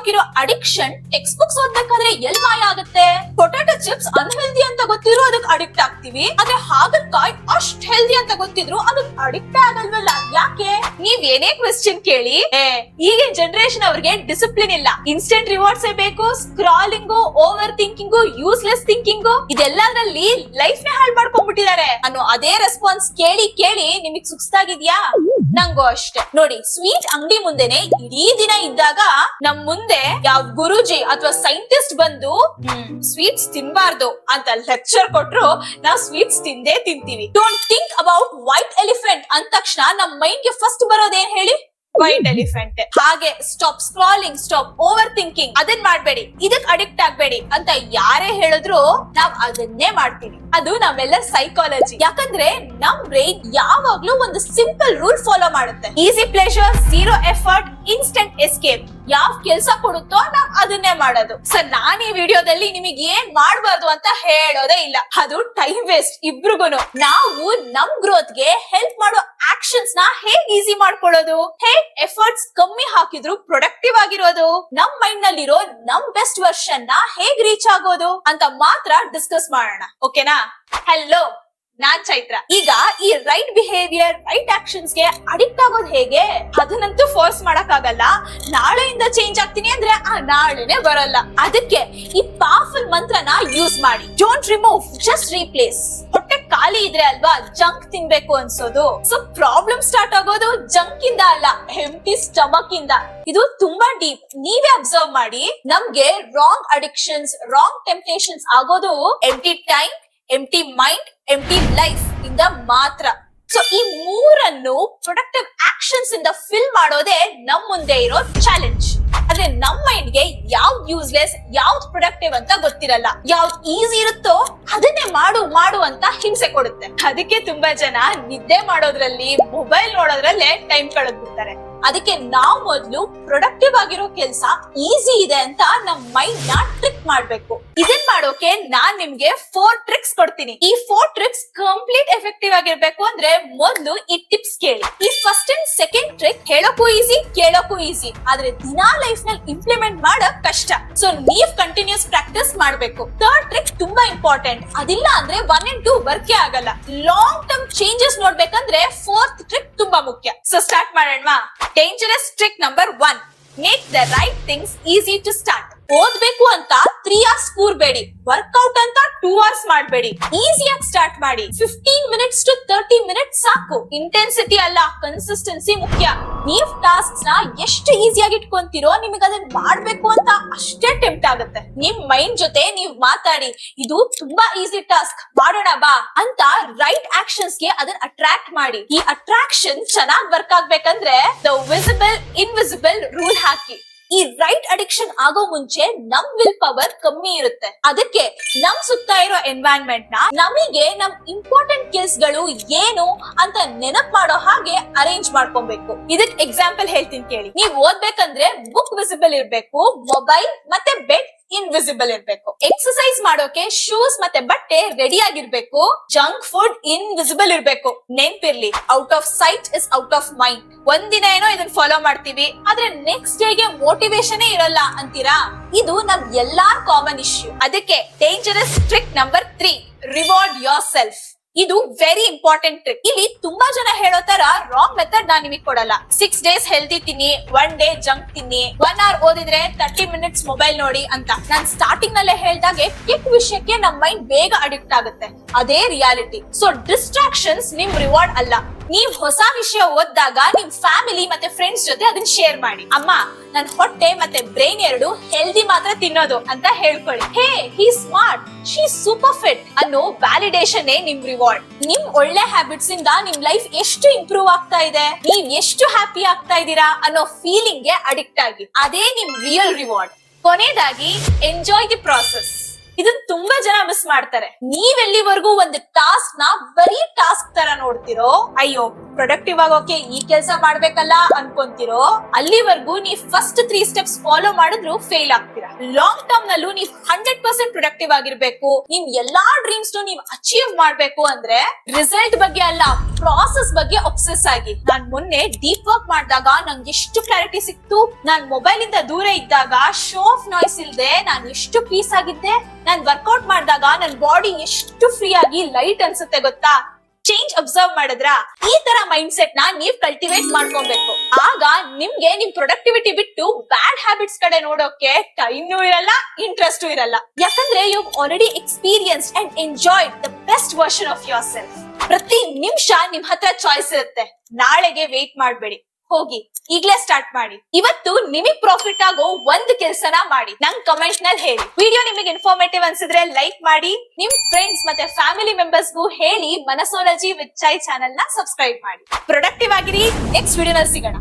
ತಿನ್ನೋಕಿರೋ addiction text books ಓದ್ಬೇಕಾದ್ರೆ L ಮಾಯ ಆಗುತ್ತೆ. Potato chips unhealthy ಅಂತ ಗೊತ್ತಿದ್ರು ಅದಕ್ಕೆ ಅಡಿಕ್ಟ್ ಆಗ್ತೀವಿ, ಆದ್ರೆ ಹಾಗಲಕಾಯಿ ಅಷ್ಟ್ ಹೆಲ್ದಿ ಅಂತ ಗೊತ್ತಿದ್ರು ಅದಕ್ಕೆ ಅಡಿಕ್ಟ್ ಆಗಲ್ವಲ್ಲ, ಯಾಕೆ? ನೀವ್ ಏನೇ ಕ್ವೆಶ್ಚನ್ ಕೇಳಿ, ಈಗಿನ ಜನರೇಷನ್ ಅವ್ರಿಗೆ ಡಿಸಿಪ್ಲಿನ್ ಇಲ್ಲ, ಇನ್ಸ್ಟೆಂಟ್ ರಿವಾರ್ಡ್ಸ್ ಬೇಕು, scrolling, over thinking, useless thinking, ಇದೆಲ್ಲದ್ರಲ್ಲಿ ಲೈಫ್ ನೇ ಹಾಳು ಮಾಡ್ಕೊಂಡ್ಬಿಟ್ಟಿದ್ದಾರೆ ಅನ್ನೋ ಅದೇ ರೆಸ್ಪಾನ್ಸ್ ಕೇಳಿ ಕೇಳಿ ನಿಮಗ್ ಸುಸ್ತಾಗಿದ್ಯಾ? ನಂಗೂ ಅಷ್ಟೇ ನೋಡಿ. ಸ್ವೀಟ್ ಅಂಗಡಿ ಮುಂದೆನೆ ಇಡೀ ದಿನ ಇದ್ದಾಗ ನಮ್ ಮುಂದೆ ಯಾವ ಗುರುಜಿ ಅಥವಾ ಸೈಂಟಿಸ್ಟ್ ಬಂದು ಸ್ವೀಟ್ಸ್ ತಿನ್ಬಾರ್ದು ಅಂತ ಲೆಕ್ಚರ್ ಕೊಟ್ರು ನಾವ್ ಸ್ವೀಟ್ಸ್ ತಿಂದೇ ತಿಂತೀವಿ. Don't think about white elephant ಅಂದ ತಕ್ಷಣ ನಮ್ ಮೈಂಡ್ ಗೆ ಫಸ್ಟ್ ಬರೋದೇನ್ ಹೇಳಿ? White elephant. ಹಾಗೆ stop scrolling, stop over thinking, ಅದನ್ ಮಾಡ್ಬೇಡಿ, ಇದಕ್ ಅಡಿಕ್ಟ್ ಆಗ್ಬೇಡಿ ಅಂತ ಯಾರೇ ಹೇಳಿದ್ರು ನಾವ್ ಅದನ್ನೇ ಮಾಡ್ತೀವಿ. ಅದು ನಾವೆಲ್ಲರ ಸೈಕಾಲಜಿ. ಯಾಕಂದ್ರೆ ನಮ್ ಬ್ರೈನ್ ಯಾವಾಗ್ಲೂ ಒಂದು ಸಿಂಪಲ್ ರೂಲ್ ಫಾಲೋ ಮಾಡುತ್ತೆ. Easy pleasure, zero effort, instant escape. ಯಾವ ಕೆಲ್ಸ ಕೊಡುತ್ತೋ ನಾವ್ ಅದನ್ನೇ ಮಾಡೋದು. ಸರ್, ನಾನ್ ಈ ವಿಡಿಯೋದಲ್ಲಿ ನಿಮಗೆ ಏನ್ ಮಾಡ್ಬಾರ್ದು ಅಂತ ಹೇಳೋದೇ ಇಲ್ಲ, ಅದು ಟೈಮ್ ವೇಸ್ಟ್ ಇಬ್ರಿಗೂನು. ನಾವು ನಮ್ ಗ್ರೋತ್ ಗೆ ಹೆಲ್ಪ್ ಮಾಡೋ ಆಕ್ಷನ್ಸ್ ನ ಹೇಗ್ ಈಸಿ ಮಾಡ್ಕೊಳ್ಳೋದು, ಹೇಗ್ ಎಫರ್ಟ್ಸ್ ಕಮ್ಮಿ ಹಾಕಿದ್ರು ಪ್ರೊಡಕ್ಟಿವ್ ಆಗಿರೋದು, ನಮ್ ಮೈಂಡ್ ನಲ್ಲಿರೋ ನಮ್ ಬೆಸ್ಟ್ ವರ್ಷನ್ ನ ಹೇಗ್ ರೀಚ್ ಆಗೋದು ಅಂತ ಮಾತ್ರ ಡಿಸ್ಕಸ್ ಮಾಡೋಣ. ಓಕೆನಾ? ಹಲೋ, ನಾನ್ ಚೈತ್ರ. ಈಗ ಈ ರೈಟ್ ಬಿಹೇವಿಯರ್, ರೈಟ್ ಆಕ್ಷನ್ಸ್ ಗೆ ಅಡಿಕ್ಟ್ ಆಗೋದು ಹೇಗೆ? ಅದನ್ನಂತೂ ಫೋರ್ಸ್ ಮಾಡಕ್ ಆಗಲ್ಲ. ನಾಳೆಯಿಂದ ಚೇಂಜ್ ಆಗ್ತೀನಿ ಅಂದ್ರೆ ಆ ನಾಳೆನೆ ಬರಲ್ಲ. ಅದಕ್ಕೆ ಈ ಪವರ್ಫುಲ್ ಮಂತ್ರನ ಯೂಸ್ ಮಾಡಿ. Don't remove, just replace. ಹೊಟ್ಟೆ ಖಾಲಿ ಇದ್ರೆ ಅಲ್ವಾ ಜಂಕ್ ತಿನ್ಬೇಕು ಅನ್ಸೋದು. ಸೊ ಪ್ರಾಬ್ಲಮ್ ಸ್ಟಾರ್ಟ್ ಆಗೋದು ಜಂಕ್ ಇಂದ ಅಲ್ಲ, ಎಂಟಿ ಸ್ಟಮಕ್ ಇಂದ. ಇದು ತುಂಬಾ ಡೀಪ್. ನೀವೇ ಅಬ್ಸರ್ವ್ ಮಾಡಿ, ನಮ್ಗೆ ರಾಂಗ್ ಅಡಿಕ್ಷನ್ಸ್, ರಾಂಗ್ ಟೆಂಪ್ಟೇಷನ್ಸ್ ಆಗೋದು ಎಂಟಿ ಟೈಮ್, ಎಂಟಿ ಮೈಂಡ್, ಎಂಟಿ ಲೈಫ್ ಇಂದ ಮಾತ್ರ. ಸೊ ಈ ಮೂರನ್ನು ಪ್ರೊಡಕ್ಟಿವ್ ಆಕ್ಷನ್ಸ್ ಇಂದ ಫಿಲ್ ಮಾಡೋದೇ ನಮ್ ಮುಂದೆ ಇರೋ ಚಾಲೆಂಜ್. ಆದ್ರೆ ನಮ್ ಮೈಂಡ್ ಗೆ ಯಾವ್ದ್ ಯೂಸ್ಲೆಸ್, ಯಾವ್ದ್ ಪ್ರೊಡಕ್ಟಿವ್ ಅಂತ ಗೊತ್ತಿರಲ್ಲ. ಯಾವ್ದ್ ಈಸಿ ಇರುತ್ತೋ ಅದನ್ನೇ ಮಾಡು ಮಾಡು ಅಂತ ಹಿಂಸೆ ಕೊಡುತ್ತೆ. ಅದಕ್ಕೆ ತುಂಬಾ ಜನ ನಿದ್ದೆ ಮಾಡೋದ್ರಲ್ಲಿ, ಮೊಬೈಲ್ ನೋಡೋದ್ರಲ್ಲೇ ಟೈಮ್ ಕಳೆದ್ಬಿಡ್ತಾರೆ. ಅದಕ್ಕೆ ನಾವ್ ಮೊದ್ಲು ಪ್ರೊಡಕ್ಟಿವ್ ಆಗಿರೋ ಕೆಲ್ಸ ಈಸಿ ಇದೆ ಅಂತ ನಮ್ ಮೈಂಡ್ ನ ಟ್ರಿಕ್ ಮಾಡ್ಬೇಕು. ಇದನ್ ಮಾಡೋಕೆ ನಾನ್ ನಿಮ್ಗೆ 4 ಟ್ರಿಕ್ಸ್ ಕೊಡ್ತೀನಿ. ಈ 4 ಟ್ರಿಕ್ಸ್ ಕಂಪ್ಲೀಟ್ ಎಫೆಕ್ಟಿವ್ ಆಗಿರ್ಬೇಕು ಅಂದ್ರೆ ಮೊದ್ಲು ಈ ಟಿಪ್ಸ್ ಕೇಳಿ. ಈ ಫಸ್ಟ್ ಅಂಡ್ ಸೆಕೆಂಡ್ ಟ್ರಿಕ್ ಹೇಳೋಕು ಈಸಿ, ಕೇಳೋಕು ಈಸಿ, ಆದ್ರೆ ದಿನಾ ಲೈಫ್ ನಲ್ಲಿ ಇಂಪ್ಲಿಮೆಂಟ್ ಮಾಡಕ್ ಕಷ್ಟ. ಸೊ ನೀವ್ ಕಂಟಿನ್ಯೂಸ್ ಪ್ರಾಕ್ಟೀಸ್ ಮಾಡ್ಬೇಕು. ಥರ್ಡ್ ಟ್ರಿಕ್ ತುಂಬಾ ಇಂಪಾರ್ಟೆಂಟ್. ಅದಿಲ್ಲ ಅಂದ್ರೆ 1 and 2 ವರ್ಕೇ ಆಗಲ್ಲ. ಲಾಂಗ್ ಟರ್ಮ್ ಚೇಂಜಸ್ ನೋಡ್ಬೇಕಂದ್ರೆ 4th ಟ್ರಿಕ್ ತುಂಬಾ ಮುಖ್ಯ. ಸೊ ಸ್ಟಾರ್ಟ್ ಮಾಡೋಣವಾ? Dangerous trick number 1. Make the right things easy to start. ಓದ್ಬೇಕು ಅಂತ 3 hours ಕೂರ್ಬೇಡಿ, ವರ್ಕೌಟ್ ಅಂತ 2 hours ಮಾಡ್ಬೇಡಿ. ಈಸಿಯಾಗಿ ಸ್ಟಾರ್ಟ್ ಮಾಡಿ. 15 minutes to 30 minutes ಸಾಕು. ಇಂಟೆನ್ಸಿಟಿ ಅಲ್ಲ, ಕನ್ಸಿಸ್ಟೆನ್ಸಿ ಮುಖ್ಯ. ನೀವ್ ಟಾಸ್ಕ್ಸ್ ನ ಎಷ್ಟು ಈಸಿಯಾಗಿ ಇಟ್ಕೊಂತೀರೋ ನಿಮಗೆ ಅದನ್ನ ಮಾಡ್ಬೇಕು ಅಂತ ಅಷ್ಟೇ ಟೆಂಪ್ಟ್ ಆಗುತ್ತೆ. ನಿಮ್ ಮೈಂಡ್ ಜೊತೆ ನೀವ್ ಮಾತಾಡಿ, ಇದು ತುಂಬಾ ಈಸಿ ಟಾಸ್ಕ್, ಮಾಡೋಣ ಬಾ ಅಂತ ರೈಟ್ ಆಕ್ಷನ್ಸ್ ಗೆ ಅದನ್ನ ಅಟ್ರಾಕ್ಟ್ ಮಾಡಿ. ಈ ಅಟ್ರಾಕ್ಷನ್ ಚೆನ್ನಾಗಿ ವರ್ಕ್ ಆಗ್ಬೇಕಂದ್ರೆ ದ ವಿಸಿಬಲ್ ಇನ್ವಿಸಿಬಲ್ ರೂಲ್ ಹಾಕಿ. ಈ ರೈಟ್ ಅಡಿಕ್ಷನ್ ಆಗೋ ಮುಂಚೆ ನಮ್ ವಿಲ್ ಪವರ್ ಕಮ್ಮಿ ಇರುತ್ತೆ. ಅದಕ್ಕೆ ನಮ್ ಸುತ್ತ ಇರೋ ಎನ್ವೈರನ್ಮೆಂಟ್ ನ ನಮಗೆ ನಮ್ ಇಂಪಾರ್ಟೆಂಟ್ ಕೆಲ್ಸ್ ಗಳು ಏನು ಅಂತ ನೆನಪ್ ಮಾಡೋ ಹಾಗೆ ಅರೇಂಜ್ ಮಾಡ್ಕೊಬೇಕು. ಇದಕ್ ಎಕ್ಸಾಂಪಲ್ ಹೇಳ್ತೀನಿ ಕೇಳಿ. ನೀವ್ ಓದ್ಬೇಕಂದ್ರೆ ಬುಕ್ ವಿಸಿಬಲ್ ಇರ್ಬೇಕು, ಮೊಬೈಲ್ ಮತ್ತೆ ಬೆಡ್ ಇನ್ವಿಸಿಬಲ್ ಇರ್ಬೇಕು. ಎಕ್ಸರ್ಸೈಸ್ ಮಾಡೋಕೆ ಶೂಸ್ ಮತ್ತೆ ಬಟ್ಟೆ ರೆಡಿ ಆಗಿರ್ಬೇಕು. ಜಂಕ್ ಫುಡ್ ಇನ್ವಿಸಿಬಲ್ ಇರ್ಬೇಕು. ನೆನ್ಪಿರ್ಲಿ, out of sight is out of mind. ಒಂದಿನ ಏನೋ ಇದನ್ನ ಫಾಲೋ ಮಾಡ್ತೀವಿ, ಆದ್ರೆ ನೆಕ್ಸ್ಟ್ ಡೇಗೆ ಮೋಟಿವೇಶನ್ ಇರಲ್ಲ ಅಂತೀರಾ? ಇದು ನಮ್ ಎಲ್ಲಾರ್ ಕಾಮನ್ ಇಶ್ಯೂ. ಅದಕ್ಕೆ dangerous trick number 3, reward your self. ಇದು ವೆರಿ ಇಂಪಾರ್ಟೆಂಟ್ ಟ್ರಿಕ್. ಇಲ್ಲಿ ತುಂಬಾ ಜನ ಹೇಳೋ ತರ ರಾಂಗ್ ಮೆಥಡ್ ನಾನ್ ನಿಮಗೆ ಕೊಡಲ್ಲ. 6 days ಹೆಲ್ದಿ ತಿನ್ನಿ, 1 day ಜಂಕ್ ತಿನ್ನಿ, 1 hour ಓದಿದ್ರೆ 30 minutes ಮೊಬೈಲ್ ನೋಡಿ ಅಂತ. ನಾನ್ ಸ್ಟಾರ್ಟಿಂಗ್ ನಲ್ಲೇ ಹೇಳ್ದಾಗೆ ಕೆಟ್ಟ ವಿಷಯಕ್ಕೆ ನಮ್ ಮೈಂಡ್ ಬೇಗ ಅಡಿಕ್ಟ್ ಆಗುತ್ತೆ. ಅದೇ ರಿಯಾಲಿಟಿ. ಸೊ ಡಿಸ್ಟ್ರಾಕ್ಷನ್ಸ್ ನಿಮ್ ರಿವಾರ್ಡ್ ಅಲ್ಲ. ನೀವ್ ಹೊಸ ವಿಷಯ ಓದಿದಾಗ ನಿಮ್ ಫ್ಯಾಮಿಲಿ ಮತ್ತೆ ಫ್ರೆಂಡ್ಸ್ ಜೊತೆ ಅದನ್ನ ಶೇರ್ ಮಾಡಿ. ಅಮ್ಮ, ನನ್ ಹೊಟ್ಟೆ ಮತ್ತೆ ಬ್ರೈನ್ ಎರಡು ಹೆಲ್ದಿ ಮಾತ್ರ ತಿನ್ನೋದು ಅಂತ ಹೇಳ್ಕೊಳ್ಳಿ. ಹೇ, ಹಿ ಸ್ಮಾರ್ಟ್, ಶಿ ಸೂಪರ್ ಫಿಟ್ ಅನ್ನೋ ವ್ಯಾಲಿಡೇಷನ್ ನಿಮ್ ರಿವಾರ್ಡ್. ನಿಮ್ ಒಳ್ಳೆ ಹ್ಯಾಬಿಟ್ಸ್ ಇಂದ ನಿಮ್ ಲೈಫ್ ಎಷ್ಟು ಇಂಪ್ರೂವ್ ಆಗ್ತಾ ಇದೆ, ನೀವ್ ಎಷ್ಟು ಹ್ಯಾಪಿ ಆಗ್ತಾ ಇದೀರಾ ಅನ್ನೋ ಫೀಲಿಂಗ್ ಗೆ ಅಡಿಕ್ಟ್ ಆಗಿ. ಅದೇ ನಿಮ್ ರಿಯಲ್ ರಿವಾರ್ಡ್. ಕೊನೆಯದಾಗಿ, ಎಂಜಾಯ್ ದಿ ಪ್ರಾಸೆಸ್. ಇದನ್ ತುಂಬಾ ಜನ ಮಿಸ್ ಮಾಡ್ತಾರೆ. ನೀವ್ ಎಲ್ಲಿವರೆಗೂ ಒಂದು ಟಾಸ್ಕ್ ನ ಬರೀ ಟಾಸ್ಕ್ ತರ ನೋಡ್ತಿರೋ, ಅಯ್ಯೋ ಪ್ರೊಡಕ್ಟಿವ್ ಆಗೋಕೆ ಈ ಕೆಲಸ ಮಾಡ್ಬೇಕಲ್ಲ ಅನ್ಕೊಂತಿರೋ, ಅಲ್ಲಿವರೆಗೂ ನೀವ್ ಫಸ್ಟ್ 3 ಸ್ಟೆಪ್ಸ್ ಫಾಲೋ ಮಾಡಿದ್ರು ಫೇಲ್ ಆಗ್ತೀರಾ. ಲಾಂಗ್ ಟರ್ಮ್ ನಲ್ಲೂ ನೀವ್ 100% ಪ್ರೊಡಕ್ಟಿವ್ ಆಗಿರ್ಬೇಕು, ನಿಮ್ ಎಲ್ಲಾ ಡ್ರೀಮ್ಸ್ ನೀವ್ ಅಚೀವ್ ಮಾಡ್ಬೇಕು ಅಂದ್ರೆ ರಿಸಲ್ಟ್ ಬಗ್ಗೆ ಅಲ್ಲ, ಪ್ರಾಸೆಸ್ ಬಗ್ಗೆ ಒಬ್ಸೆಸ್ ಆಗಿ. ನಾನ್ ಮೊನ್ನೆ ಡೀಪ್ ವರ್ಕ್ ಮಾಡಿದಾಗ ನಂಗೆ ಎಷ್ಟು ಕ್ಲಾರಿಟಿ ಸಿಕ್ತು. ನಾನ್ ಮೊಬೈಲ್ ಇಂದ ದೂರ ಇದ್ದಾಗ ಶೋ ಆಫ್ ನಾಯ್ಸ್ ಇಲ್ದೆ ನಾನು ಎಷ್ಟು ಪೀಸ್ ಆಗಿದ್ದೆ. ನಾನ್ ವರ್ಕೌಟ್ ಮಾಡಿದಾಗ ನನ್ ಬಾಡಿ ಎಷ್ಟು ಫ್ರೀ ಆಗಿ ಲೈಟ್ ಅನ್ಸುತ್ತೆ ಗೊತ್ತಾ. ಚೇಂಜ್ ಅಬ್ಸರ್ವ್ ಮಾಡಿದ್ರ? ಈ ತರ ಮೈಂಡ್ ಸೆಟ್ ನ ನೀವ್ ಕಲ್ಟಿವೇಟ್ ಮಾಡ್ಕೊಬೇಕು. ಆಗ ನಿಮ್ಗೆ ನಿಮ್ ಪ್ರೊಡಕ್ಟಿವಿಟಿ ಬಿಟ್ಟು ಬ್ಯಾಡ್ ಹ್ಯಾಬಿಟ್ಸ್ ಕಡೆ ನೋಡೋಕೆ ಟೈಮ್ನೂ ಇರಲ್ಲ, ಇಂಟ್ರೆಸ್ಟ್ ಇರಲ್ಲ. ಯಾಕಂದ್ರೆ you already experienced and enjoyed the best version of your self. ಪ್ರತಿ ನಿಮಿಷ ನಿಮ್ ಹತ್ರ ಚಾಯ್ಸ್ ಇರುತ್ತೆ. ನಾಳೆಗೆ ವೇಟ್ ಮಾಡ್ಬೇಡಿ, ಹೋಗಿ ಈಗ್ಲೇ ಸ್ಟಾರ್ಟ್ ಮಾಡಿ. ಇವತ್ತು ನಿಮಗ್ ಪ್ರಾಫಿಟ್ ಆಗೋ ಒಂದ್ ಕೆಲ್ಸನ ಮಾಡಿ ನಂಗ್ ಕಮೆಂಟ್ ನಲ್ಲಿ ಹೇಳಿ. ವಿಡಿಯೋ ನಿಮಗೆ ಇನ್ಫಾರ್ಮೇಟಿವ್ ಅನ್ಸಿದ್ರೆ ಲೈಕ್ ಮಾಡಿ, ನಿಮ್ ಫ್ರೆಂಡ್ಸ್ ಮತ್ತೆ ಫ್ಯಾಮಿಲಿ ಮೆಂಬರ್ಸ್ಗೂ ಹೇಳಿ. ಮನಸೋಲಜಿ ವಿತ್ ಚೈ ಚಾನೆಲ್ ನ ಸಬ್ಸ್ಕ್ರೈಬ್ ಮಾಡಿ. ಪ್ರೊಡಕ್ಟಿವ್ ಆಗಿರಿ. ನೆಕ್ಸ್ಟ್ ವಿಡಿಯೋನಲ್ಲಿ ಸಿಗೋಣ.